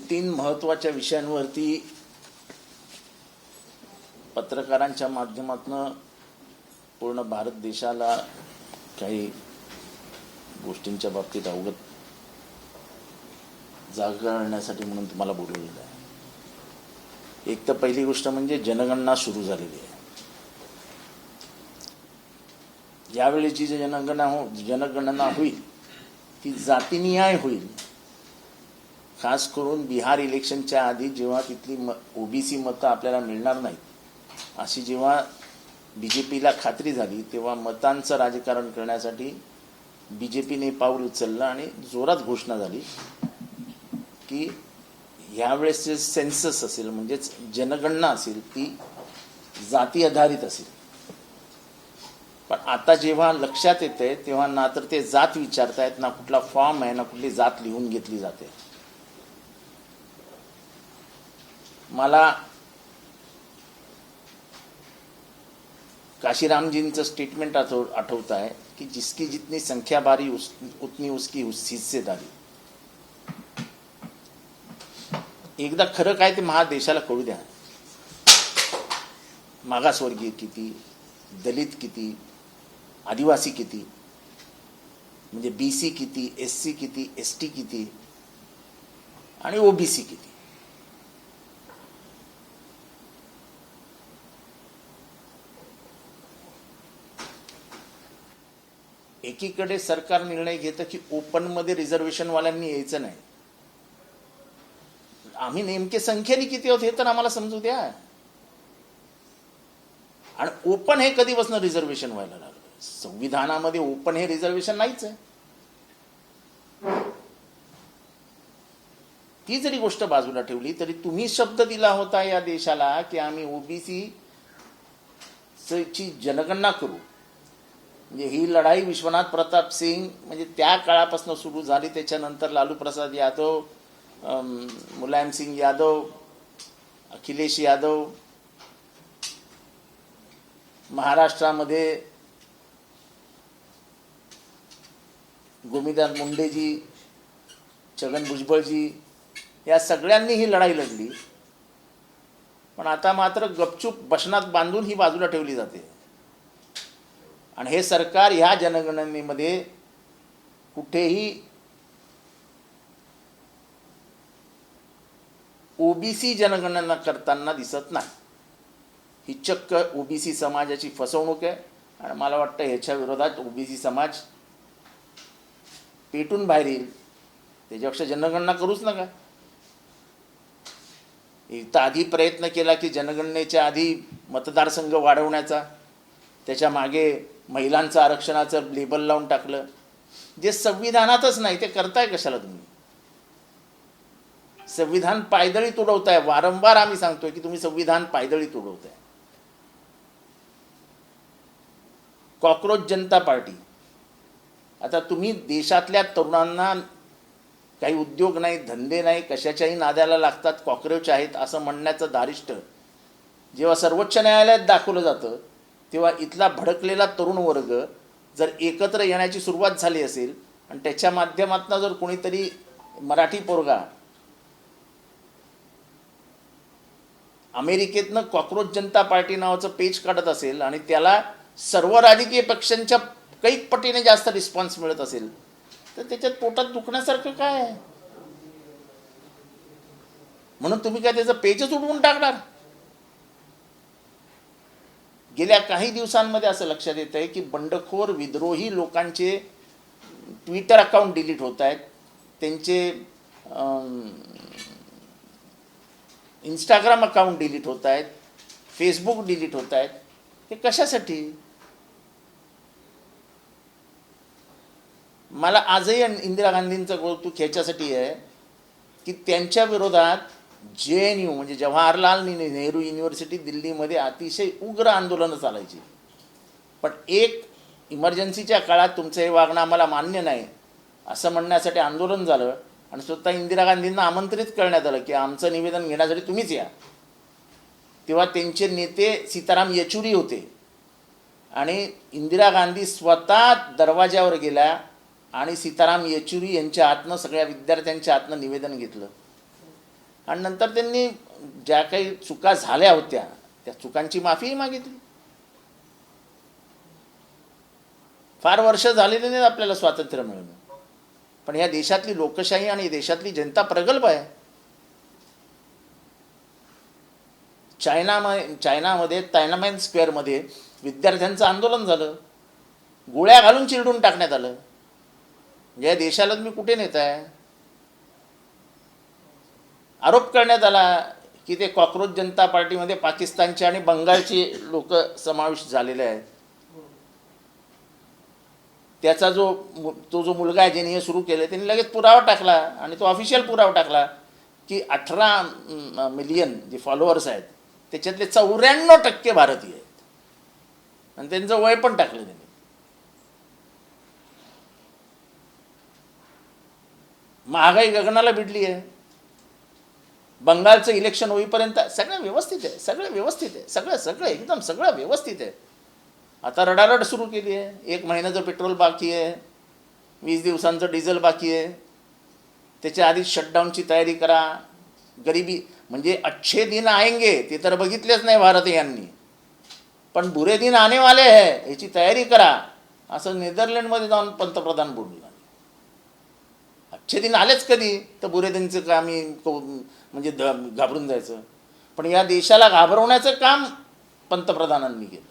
2-3 महत्त्वाच्या विषयांवरती पत्रकारांच्या माध्यमातून पूर्ण भारत देशाला काही गोष्टींच्या बाबतीत अवगत जागा करण्यासाठी म्हणून तुम्हाला बोलवलेलं आहे। एक तर पहिली गोष्ट म्हणजे जनगणना सुरू झालेली आहे। यावेळेची जी जनगणना होईल ती जातीनिहाय होईल। खास करून बिहार इलेक्शनच्या आधी जेव्हा तिथली ओबीसी मतं आपल्याला मिळणार नाहीत अशी जेव्हा बीजेपीला खात्री झाली तेव्हा मतांचं राजकारण करण्यासाठी बीजेपीने पाऊल उचललं आणि जोरात घोषणा झाली की यावेळेसचे सेन्सस असेल म्हणजेच जनगणना असेल ती जाती आधारित असेल। पण आता जेव्हा लक्षात येते तेव्हा ना तर ते जात विचारतायत, ना कुठला फॉर्म आहे, ना कुठली जात लिहून घेतली जाते। मला काशीरामजींचं स्टेटमेंट आठवत आहे की जिसकी जितनी संख्या भारी उतनी उसकी हिस्सेदारी। एकदा खरं काय ते महादेशाला कळू द्या। मागासवर्गीय किती, दलित किती, आदिवासी किती, म्हणजे बीसी किती, एससी किती, एसटी किती आणि ओबीसी किती। एकीकडे सरकार निर्णय घेतं की ओपन मध्ये रिझर्वेशन वाल्यांनी यायचं नाही। आम्ही नेमके संख्येने किती आहोत हे तर आम्हाला समजू द्या। आणि ओपन हे कधीपासून रिझर्वेशन व्हायला लागलं? संविधानामध्ये ओपन हे रिझर्वेशन नाहीच आहे। ती जरी गोष्ट बाजूला ठेवली तरी तुम्ही शब्द दिला होता या देशाला की आम्ही ओबीसी ची जनगणना करू। म्हणजे ही लढाई विश्वनाथ प्रताप सिंग म्हणजे त्या काळापासून सुरू झाली। त्याच्यानंतर लालू प्रसाद यादव, मुलायम सिंग यादव, अखिलेश यादव, महाराष्ट्रामध्ये गोमीदास मुंडेजी, छगन भुजबळजी या सगळ्यांनी ही लढाई लढली। पण आता मात्र गपचूप बशनात बांधून ही बाजूला ठेवली जाते आणि हे सरकार ह्या जनगणनेमध्ये कुठेही ओबीसी जनगणना करताना दिसत नाही। ही चक्क ओबीसी समाजाची फसवणूक आहे आणि मला वाटतं ह्याच्या विरोधात ओबीसी समाज पेटून बाहेर येईल। त्याच्यापेक्षा जनगणना करूच नका। इथं आधी प्रयत्न केला की जनगणनेच्या आधी मतदारसंघ वाढवण्याचा, त्याच्या मागे महिलांचं आरक्षणाचं लेबल लावून टाकलं। जे संविधानातच नाही ते करताय कशाला तुम्ही? संविधान पायदळी उडवताय। वारंवार आम्ही सांगतोय की तुम्ही संविधान पायदळी उडवताय। कॉकरोच जनता पार्टी, आता तुम्ही देशातल्या तरुणांना काही उद्योग नाही, धंदे नाही, कशाच्याही नाद्याला लागतात, कॉकरोच आहेत असं म्हणण्याचं दारिष्ट जेव्हा सर्वोच्च न्यायालयात दाखवलं जातं तेव्हा इथला भडकलेला तरुण वर्ग जर एकत्र येण्याची सुरुवात झाली असेल आणि त्याच्या माध्यमातून जर कोणीतरी मराठी पोरगा अमेरिकेतनं कॉकरोच जनता पार्टी नावाचं पेज काढत असेल आणि त्याला सर्व राजकीय पक्षांच्या कैक पटीने जास्त रिस्पॉन्स मिळत असेल तर त्याच्यात पोटात दुखण्यासारखं काय आहे? म्हणून तुम्ही काय त्याचं पेजच उडवून टाकणार? गेल्या काही दिवसांमध्ये असं लक्षात येत आहे की बंडखोर विद्रोही लोकांचे ट्विटर अकाउंट डिलीट होत आहेत, त्यांचे इंस्टाग्राम अकाउंट डिलीट होत आहेत, फेसबुक डिलीट होत आहेत। हे कशासाठी? मला आजही इंदिरा गांधींचं कौतुक ह्याच्यासाठी आहे की त्यांच्या विरोधात JNU म्हणजे जवाहरलाल नेहरू युनिव्हर्सिटी दिल्लीमध्ये अतिशय उग्र आंदोलनं चालायची। पण एक इमर्जन्सीच्या काळात तुमचं हे वागणं आम्हाला मान्य नाही असं म्हणण्यासाठी आंदोलन झालं आणि स्वतः इंदिरा गांधींना आमंत्रित करण्यात आलं की आमचं निवेदन घेण्यासाठी तुम्हीच या। तेव्हा त्यांचे नेते सीताराम येचुरी होते आणि इंदिरा गांधी स्वतः दरवाजावर गेल्या आणि सीताराम येचुरी यांच्या हातनं सगळ्या विद्यार्थ्यांच्या हातनं निवेदन घेतलं आणि नंतर त्यांनी ज्या काही चुका झाल्या होत्या त्या चुकांची माफीही मागितली. फार वर्ष झालेली नाहीत आपल्याला स्वातंत्र्य मिळून, पण या देशातली लोकशाही आणि देशातली जनता प्रगल्भ आहे. चायनामध्ये तायनामेन स्क्वेअरमध्ये विद्यार्थ्यांचं आंदोलन झालं, गोळ्या घालून चिरडून टाकण्यात आलं. या देशाला तुम्ही कुठे नेताय? आरोप करण्यात आला की ते कॉकरोच जनता पार्टीमध्ये पाकिस्तानचे आणि बंगालचे लोक समावेश झालेले आहेत. त्याचा तो जो मुलगा आहे ज्याने हे सुरू केलं त्यांनी लगेच पुरावा टाकला, आणि तो ऑफिशियल पुरावा टाकला की 18 मिलियन जे फॉलोअर्स आहेत त्याच्यातले 94% भारतीय आहेत, आणि त्यांचं वय पण टाकलं त्यांनी. महागाई गगनाला भिडली आहे. बंगालचं इलेक्शन होईपर्यंत सगळं व्यवस्थित आहे, सगळं व्यवस्थित आहे, सगळं एकदम सगळं व्यवस्थित आहे. आता रडारड सुरू केली आहे. 1 महिन्याचं पेट्रोल बाकी आहे, 20 दिवसांचं डिझेल बाकी आहे. त्याच्या आधी शटडाऊनची तयारी करा. गरिबी म्हणजे अच्छे दिन आएंगे ते तर बघितलेच नाही भारतीयांनी, पण बुरे दिन आने वाले है याची तयारी करा, असं नेदरलँडमध्ये जाऊन पंतप्रधान बोलले. अच्छे दिन आलेच कधी, तर बुरे दिनचं का आम्ही म्हणजे घाबरून जायचं. पण या देशाला घाबरवण्याचं काम पंतप्रधानांनी केलं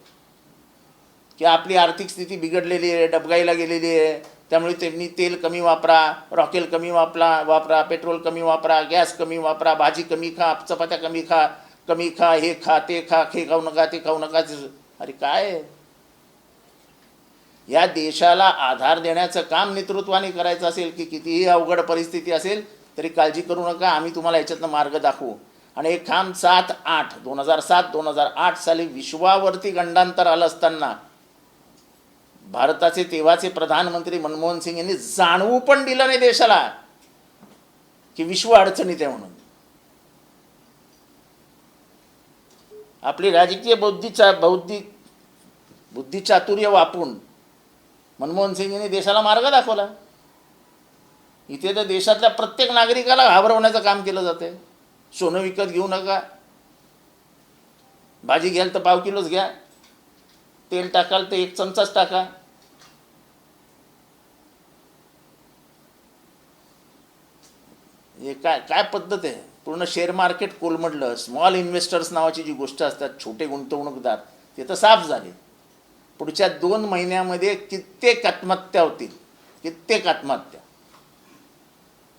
की आपली आर्थिक स्थिती बिघडलेली आहे, डबघाईला गेलेली आहे, त्यामुळे त्यांनी तेल कमी वापरा, रॉकेल कमी वापरा, पेट्रोल कमी वापरा, गॅस कमी वापरा, भाजी कमी खा, चपात्या कमी खा, हे खा ते खा, हे खाऊ नका ते खाऊ नका. अरे काय, या देशाला आधार देण्याचं काम नेतृत्वाने करायचं असेल की कितीही अवघड परिस्थिती असेल तरी काळजी करू नका, आम्ही तुम्हाला याच्यातनं मार्ग दाखवू. आणि एक काम 2007 साली विश्वावरती गंडांतर आलं असताना भारताचे तेव्हाचे प्रधानमंत्री मनमोहन सिंग यांनी जाणवू पण दिलं नाही देशाला की विश्व अडचणीत आहे म्हणून. आपली राजकीय बुद्धिचातुर्य वापरून मनमोहन सिंग यांनी देशाला मार्ग दाखवला. इथे तर देशातल्या प्रत्येक नागरिकाला घाबरवण्याचं काम केलं जाते. सोनं विकत घेऊ नका, भाजी घ्याल तर पाव किलोच घ्या, तेल टाकाल तर 1 चमचाच टाका. हे काय पद्धत आहे? पूर्ण शेअर मार्केट कोलमडलं. स्मॉल इन्व्हेस्टर्स नावाची जी गोष्ट असतात, छोटे गुंतवणूकदार, ते तर साफ झाले. पुढच्या 2 महिन्यामध्ये कित्येक आत्महत्या होतील, कित्येक आत्महत्या.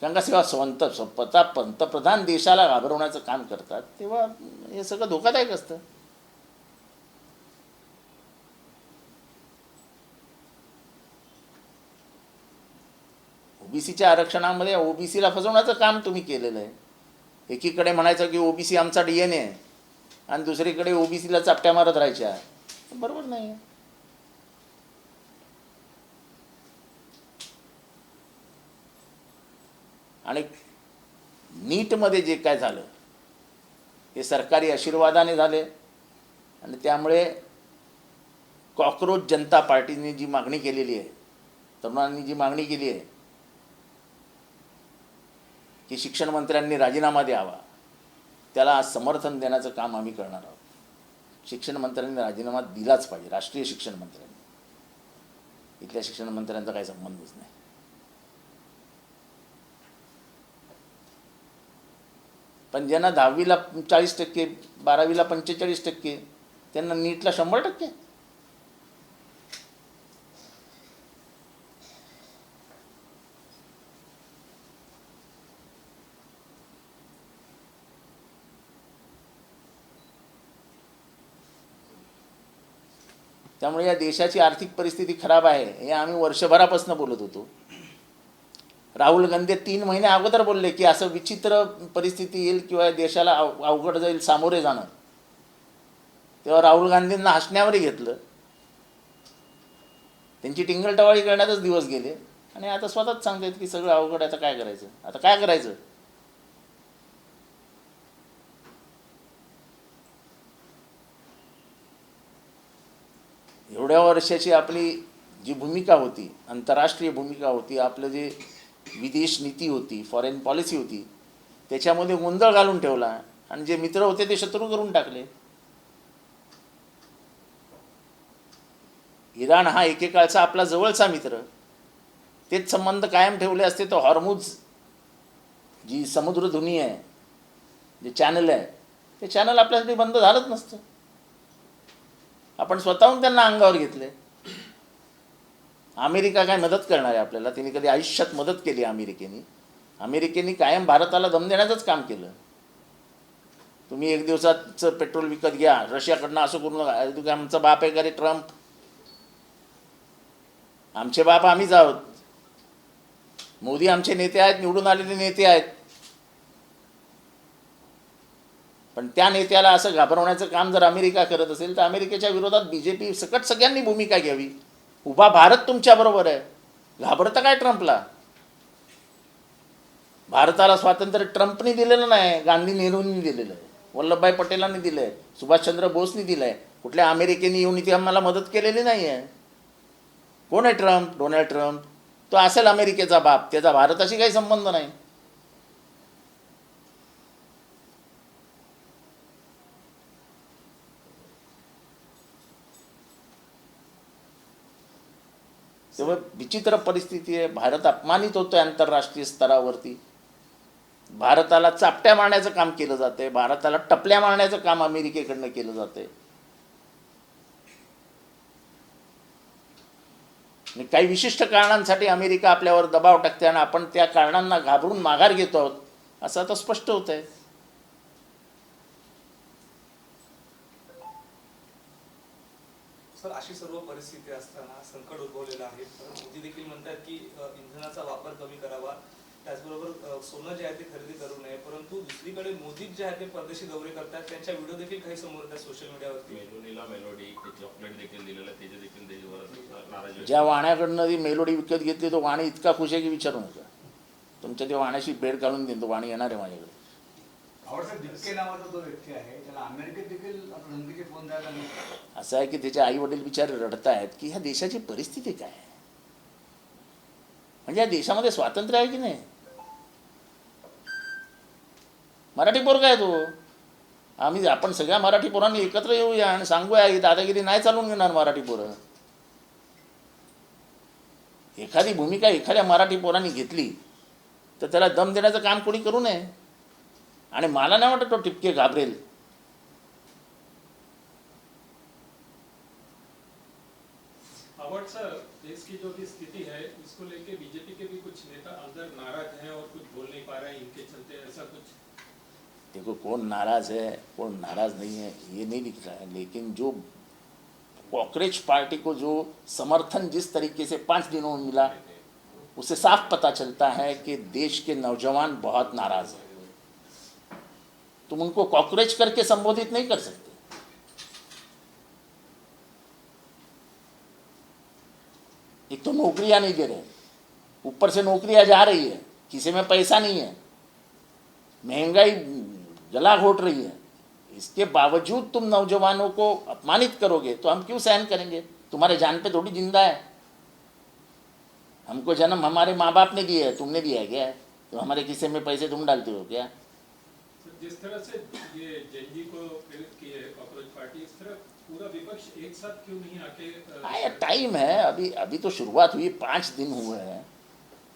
कारण का स्वतः पंतप्रधान देशाला घाबरवण्याचं काम करतात तेव्हा हे सगळं धोकादायक असतं. ओबीसीच्या आरक्षणामध्ये ओबीसीला फसवण्याचं काम तुम्ही केलेलं आहे. एकीकडे म्हणायचं की ओबीसी आमचा DNA आहे आणि दुसरीकडे ओबीसीला चापट्या मारत राहायच्या. बरोबर नाही. आणि नीटमध्ये जे काय झालं ते सरकारी आशीर्वादाने झाले, आणि त्यामुळे कॉकरोच जनता पार्टीने जी मागणी केलेली आहे, तरुणांनी जी मागणी केली आहे की शिक्षण मंत्र्यांनी राजीनामा द्यावा, त्याला आज समर्थन देण्याचं काम आम्ही करणार आहोत. शिक्षण मंत्र्यांनी राजीनामा दिलाच पाहिजे, राष्ट्रीय शिक्षण मंत्र्यांनी. इथल्या शिक्षण मंत्र्यांचा काही संबंधच नाही. पण ज्यांना 10वीला 40%, 12वीला 45%, त्यांना नीटला 100%. त्यामुळे या देशाची आर्थिक परिस्थिती खराब आहे हे आम्ही वर्षभरापासून बोलत होतो. राहुल गांधी 3 महिने अगोदर बोलले की असं विचित्र परिस्थिती येईल किंवा देशाला अवघड जाईल सामोरे जाणं. तेव्हा राहुल गांधींना हसण्यावरही घेतलं, त्यांची टिंगलटवाळी करण्यातच दिवस गेले, आणि आता स्वतःच सांगतात की सगळं अवघड आहे, आता काय करायचं, आता काय करायचं. एवढ्या वर्षाची आपली जी भूमिका होती, आंतरराष्ट्रीय भूमिका होती, आपलं जे विदेश नीती होती, फॉरेन पॉलिसी होती, त्याच्यामध्ये गोंधळ घालून ठेवला आणि जे मित्र होते ते शत्रू करून टाकले. इराण हा एकेकाळचा आपला जवळचा मित्र, तेच संबंध कायम ठेवले असते तर हॉर्मुझ जी समुद्रधुनी आहे, जे चॅनल आहे, ते चॅनल आपल्यासाठी बंद झालंच नसतं. आपण स्वतःहून त्यांना अंगावर घेतले. अमेरिका काय मदत करणार आहे आपल्याला? तिने कधी आयुष्यात मदत केली अमेरिकेने कायम भारताला दम देण्याचंच काम केलं. तुम्ही एक दिवसाचं पेट्रोल विकत घ्या रशियाकडनं, असं करू नका. आमचा बाप आहे का रे ट्रम्प? आमचे बाप आम्हीच आहोत. मोदी आमचे नेते आहेत, निवडून आलेले नेते आहेत. पण त्या नेत्याला असं घाबरवण्याचं काम जर अमेरिका करत असेल तर अमेरिकेच्या विरोधात बीजेपी सकट सगळ्यांनी भूमिका घ्यावी. उभा भारत तुमच्याबरोबर आहे. घाबरतं काय ट्रम्पला? भारताला स्वातंत्र्य ट्रम्पनी दिलेलं नाही, गांधी नेहरूंनी दिलेलं आहे, वल्लभभाई पटेलांनी दिलं आहे, सुभाषचंद्र बोसनी दिलं आहे. कुठल्या अमेरिकेने येऊन इथे आम्हाला मदत केलेली नाही आहे. कोण आहे ट्रम्प? Donald Trump. तो असेल अमेरिकेचा बाप, त्याचा भारताशी काही संबंध नाही. तेव्हा विचित्र परिस्थिती आहे. भारत अपमानित होतोय आंतरराष्ट्रीय स्तरावरती. भारताला चापट्या मारण्याचं काम केलं जाते, भारताला टपल्या मारण्याचं काम अमेरिकेकडनं केलं जाते. आणि काही विशिष्ट कारणांसाठी अमेरिका आपल्यावर दबाव टाकते आणि आपण त्या कारणांना घाबरून माघार घेतो आहोत, असं आता स्पष्ट होत आहे. सर, अशी सर्व परिस्थिती असताना संकट उद्भवलेलं आहे. मोदी देखील म्हणतात की इंधनाचा वापर कमी करावा, त्याचबरोबर सोनं जे आहे ते खरेदी करू नये. परंतु दुसरीकडे मोदी जे आहे ते परदेशी दौरे करतात, त्यांच्या व्हिडिओ देखील काही समोर येतात सोशल मीडियावरती. मेलोडी चॉकलेट देखील दिलेलं, त्याचे देखील नाराज. ज्या वाण्याकडनं ती मेलोडी विकत घेतली तो वाणी इतका खुश आहे की विचारू नका. तुमच्या त्या वाण्याशी भेट घालून देतो, वाणी येणार आहे माझ्याकडे. डिक्के नावाचा तो व्यक्ती आहे, त्याला अमेरिकेत देखील धमकीचे फोन द्यायला लागले. असं आहे की त्याचे आई वडील बिचारे रडतायत की ह्या देशाची परिस्थिती काय आहे. म्हणजे या देशामध्ये स्वातंत्र्य आहे की नाही? मराठी पोरगा आहे तो. आपण सगळ्या मराठी पोरांनी एकत्र येऊया आणि सांगूया ही दादागिरी नाही चालून घेणार मराठी पोरं. एखादी भूमिका एखाद्या मराठी पोरांनी घेतली तर त्याला दम देण्याचं काम कोणी करू नये. आणि मला नाही वाटत तो टिपके घाबरेल. अवार्ड सर, देश की जो भी स्थिति है इसको लेके बीजेपी के भी कुछ नेता अंदर नाराज हैं और कुछ बोल नहीं पा रहे हैं इनके चलते, ऐसा कुछ? देखो, कौन नाराज है कौन नाराज नहीं है ये नहीं दिख रहा है, लेकिन जो कॉकरोच पार्टी को जो समर्थन जिस तरीके से 5 दिनों में मिला, उससे साफ पता चलता है कि देश के नौजवान बहुत नाराज हैं. तुम उनको कॉकरोच करके संबोधित नहीं कर सकते. एक तो नौकरियां नहीं दे रहे, ऊपर से नौकरियां जा रही है, किसी में पैसा नहीं है, महंगाई गला घोट रही है. इसके बावजूद तुम नौजवानों को अपमानित करोगे तो हम क्यों सहन करेंगे? तुम्हारे जान पे थोड़ी जिंदा है. हमको जन्म हमारे माँ बाप ने दिया है, तुमने दिया है क्या? तो हमारे किस्से में पैसे तुम डालते हो क्या? जिस तरह से ये जेनजी को प्रेरित की है कॉकरोच पार्टी, इस तरह पूरा विपक्ष एक साथ क्यों नहीं आके? टाइम है, अभी तो शुरुआत हुई, 5 दिन हुए हैं.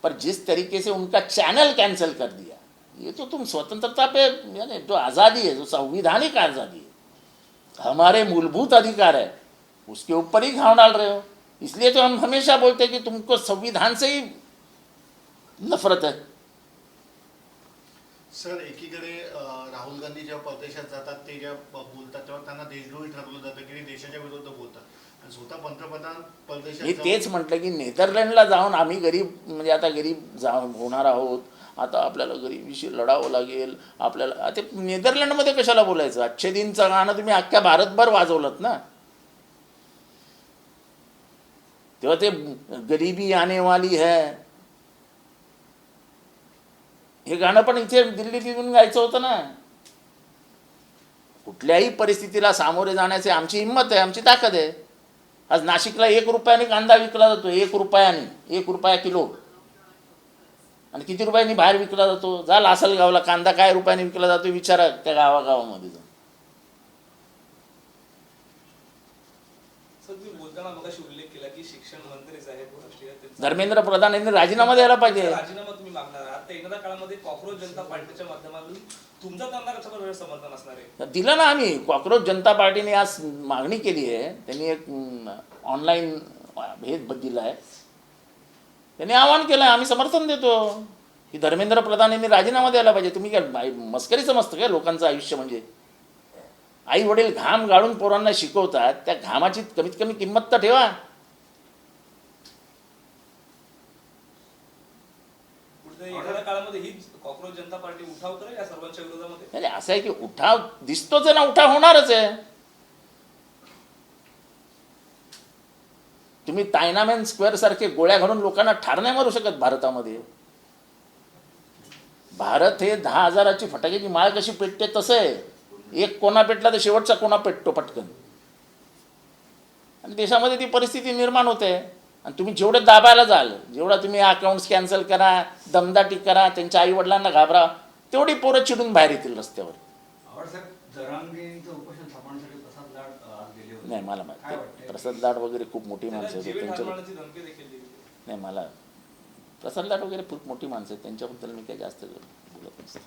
पर जिस तरीके से उनका चैनल कैंसिल कर दिया, ये तो तुम स्वतंत्रता पे, यानी जो आज़ादी है, जो संविधानिक आज़ादी है, हमारे मूलभूत अधिकार है, उसके ऊपर ही घाव डाल रहे हो. इसलिए तो हम हमेशा बोलते हैं कि तुमको संविधान से ही नफरत है. सर, एकीकडे राहुल गांधी जेव्हा परदेशात जातात ते जेव्हा बोलतात तेव्हा त्यांना देशद्रोही ठरवलं जातं की देशाच्या विरुद्ध बोलतात, आणि स्वतः पंतप्रधान परदेशात. मी तेच म्हटलं की नेदरलँडला जाऊन आम्ही गरीब, म्हणजे आता गरीब होणार आहोत, आता आपल्याला गरिबीशी लढावं लागेल आपल्याला. आता नेदरलँडमध्ये कशाला बोलायचं? अच्छे दिनचं गाणं तुम्ही अख्ख्या भारतभर वाजवलं ना. तेव्हा ते गरीबी आने वाली है हे गाणं पण इथे दिल्लीत येऊन गायचं होतं ना. कुठल्याही परिस्थितीला सामोरे जाण्याची आमची हिंमत आहे, आमची ताकद आहे. आज नाशिकला 1 रुपयाने कांदा विकला जातो, 1 रुपयाने, 1 रुपया किलो. आणि किती रुपयांनी बाहेर विकला जातो? जा लासलगावला कांदा काय रुपयाने विकला जातो विचारा त्या गावागावामध्ये जाऊन. सर, तुम्ही बोलताना मगाशी उल्लेख केला की शिक्षण मंत्रीच आहेत राष्ट्रीय, त्यांचा धर्मेंद्र प्रधान यांनी राजीनामा द्यायला पाहिजे. राजीनामा तुम्ही मागणार आहात, तर येणाऱ्या काळामध्ये कॉक्रोच जनता पार्टीच्या माध्यमातून तुमचा त्यांना कशाप्रकारे समर्थन असणार आहे? दिलं ना आम्ही. कॉक्रोच जनता पार्टीने आज मागणी केली आहे, त्यांनी एक ऑनलाईन हे दिलं आहे, त्यांनी आवाहन केलं आहे, आम्ही समर्थन देतो की धर्मेंद्र प्रधान यांनी राजीनामा द्यायला पाहिजे. तुम्ही काय मस्करी समजतं काय लोकांचं आयुष्य? म्हणजे आई वडील घाम गाळून पोरांना शिकवतात, त्या घामाची कमीत कमी किंमत तर ठेवा. कुठेतरी येणाऱ्या काळामध्ये ही कॉक्रोच जनता पार्टी उठाव करेल या सर्वांच्या विरोधामध्ये? म्हणजे असं आहे की उठाव दिसतोच आहे ना, उठाव होणारच आहे. तुम्ही तायनामेन स्क्वेअर सारखे गोळ्या घालून लोकांना ठार नाही मारू शकत भारतामध्ये. भारत हे 10,000ची फटाक्याची माळ कशी पेटते तसं आहे. एक कोणा पेटला तर शेवटचा कोणा पेटतो पटकन, आणि देशामध्ये ती परिस्थिती निर्माण होते. आणि तुम्ही जेवढे दाबायला जाल, जेवढा तुम्ही अकाउंट्स कॅन्सल करा, दमदाटी करा, त्यांच्या आईवडिलांना घाबरा, तेवढी पोरं चिडून बाहेर येतील रस्त्यावर. साहेब, जरांगेंचं उपोषण थांबवण्यासाठी प्रसाद लाड आज गेले होते. नाही, मला काय माहिती वाटतंय? प्रसाद लाड वगैरे खूप मोठी माणसं त्याला आहेत जीवे ठार त्यांच्या. मारण्याची धमकी देखील दिली. नाही, मला प्रसाद लाड वगैरे खूप मोठी माणसं आहेत, त्यांच्याबद्दल मी काही जास्त बोलत नसतो.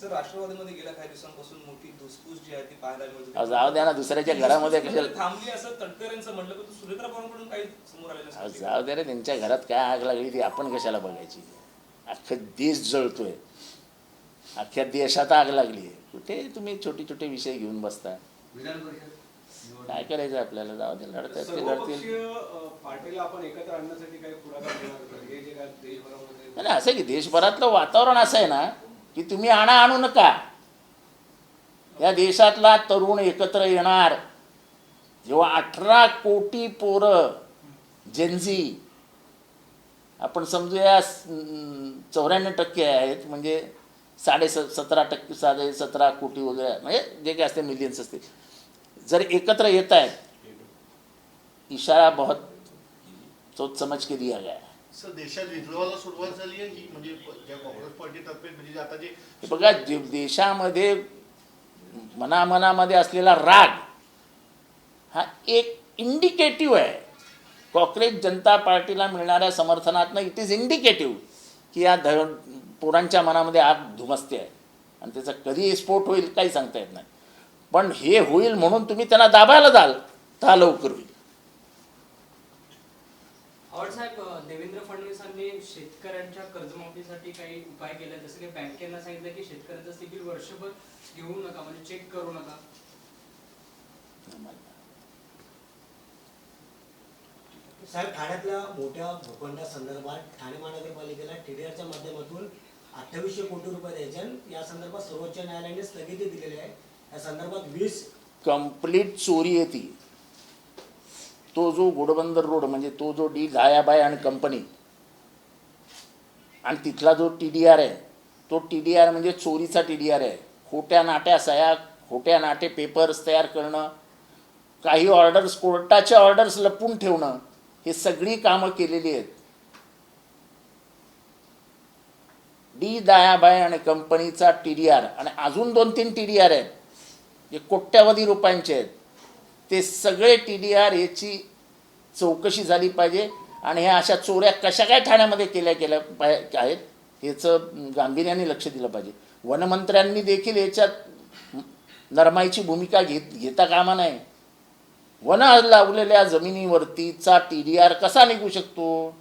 सर, राष्ट्रवादीमध्ये गेल्या काही दिवसांपासून मोठी धुसफूस जी आहे ती पाहायला मिळते. अहो, जाऊ द्या ना, दुसऱ्याच्या घरामध्ये कशाला. थांबली असं तटकरेंचं म्हणलं, पण सुनेत्रा पवारांकडून काही समोर आलेलं अहो, नाही. जाऊ द्या रे, त्यांच्या घरात काय आग लागली ती आपण कशाला बघायची? अख्खा देश जळतोय, अख्ख्या देशात आग लागली आहे. कुठे तुम्ही छोटे छोटे विषय घेऊन बसता? विधान परिषद निवडणूक. काय करायचं आपल्याला? जाऊ दे, लढतात ते लढतील. सर्वपक्षीय पार्टीला आपण एकत्र आणण्यासाठी काही पुढाकार घेणार का? हे जे काय देशभरामध्ये नाही, असं आहे की देशभरातलं वातावरण असं आहे ना की तुम्ही आणू नका. या देशातला तरुण एकत्र येणार जेव्हा 18 कोटी पोरं जेनझी, आपण समजूया 94% आहेत, म्हणजे 17.5% 17 कोटी वगैरे, म्हणजे जे काय असते मिलियन्स असते, जर एकत्र येत आहेत, इशारा बहुत सोच समझ के दिया गया है. सर, देशात विद्रोहाला सुरुवात झाली आहे ही, म्हणजे ज्या काँग्रेस पार्टीतर्फे, म्हणजे आता जे हे बघा, देशामध्ये मनामध्ये असलेला राग हा एक इंडिकेटिव्ह आहे. काँग्रेस जनता पार्टीला मिळणाऱ्या समर्थनातनं इट इज इंडिकेटिव्ह की या पोरांच्या मनामध्ये आग धुमसते आहे, आणि त्याचा कधी स्फोट होईल काही सांगता येत नाही. पण हे होईल म्हणून तुम्ही त्यांना दाबायला जाल तर लवकर होईल. साहेब, देवेंद्र फडणवीसांनी शेतकऱ्यांच्या कर्जमाफीसाठी काही उपाय केले, जसं की बँकेनं सांगितलं की शेतकऱ्यांचं सिबिल वर्षभर घेऊ नका, म्हणजे चेक करू नका. साहेब, ठाण्यातल्या मोठ्या भूखंडासंदर्भात ठाणे महानगरपालिकेला TDRच्या माध्यमातून 2800 कोटी रुपये द्यायचे, या संदर्भात सर्वोच्च न्यायालयाने स्थगिती दिलेली आहे. या संदर्भात 20 कंप्लीट चोरी आहे ती. तो जो घोडबंदर रोड, म्हणजे तो जो दायाबाई आणि कंपनी, आणि तिथला जो TDR आहे, तो TDR म्हणजे चोरीचा TDR आहे. खोट्या नाट्या सह्या, खोट्या नाटे पेपर्स तयार करणं, काही ऑर्डर्स, कोर्टाच्या ऑर्डर्स लपवून ठेवणं, हे सगळी कामं केलेली आहेत. दायाबाई आणि कंपनीचा TDR आणि अजून 2-3 TDR आहेत जे कोट्यावधी रुपयांचे आहेत. ते सगळे TDR याची चौकशी झाली पाहिजे, आणि ह्या अशा चोऱ्या कशा काय ठाण्यामध्ये केल्या आहेत याचं गांभीर्याने लक्ष दिलं पाहिजे. वनमंत्र्यांनी देखील याच्यात नरमाईची भूमिका घेता कामा नये. वन लावलेल्या जमिनीवरतीचा TDR कसा निघू शकतो?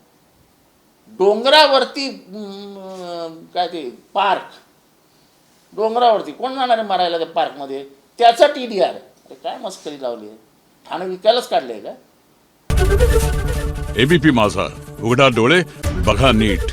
डोंगरावरती काय ते पार्क, डोंगरावरती कोण जाणार आहे मारायला त्या पार्कमध्ये? त्याचा TDR. अरे काय मस्करी लावली आहे? ठाणे विकायलाच काढले आहे का? ABP माझा, उघडा डोळे बघा नीट.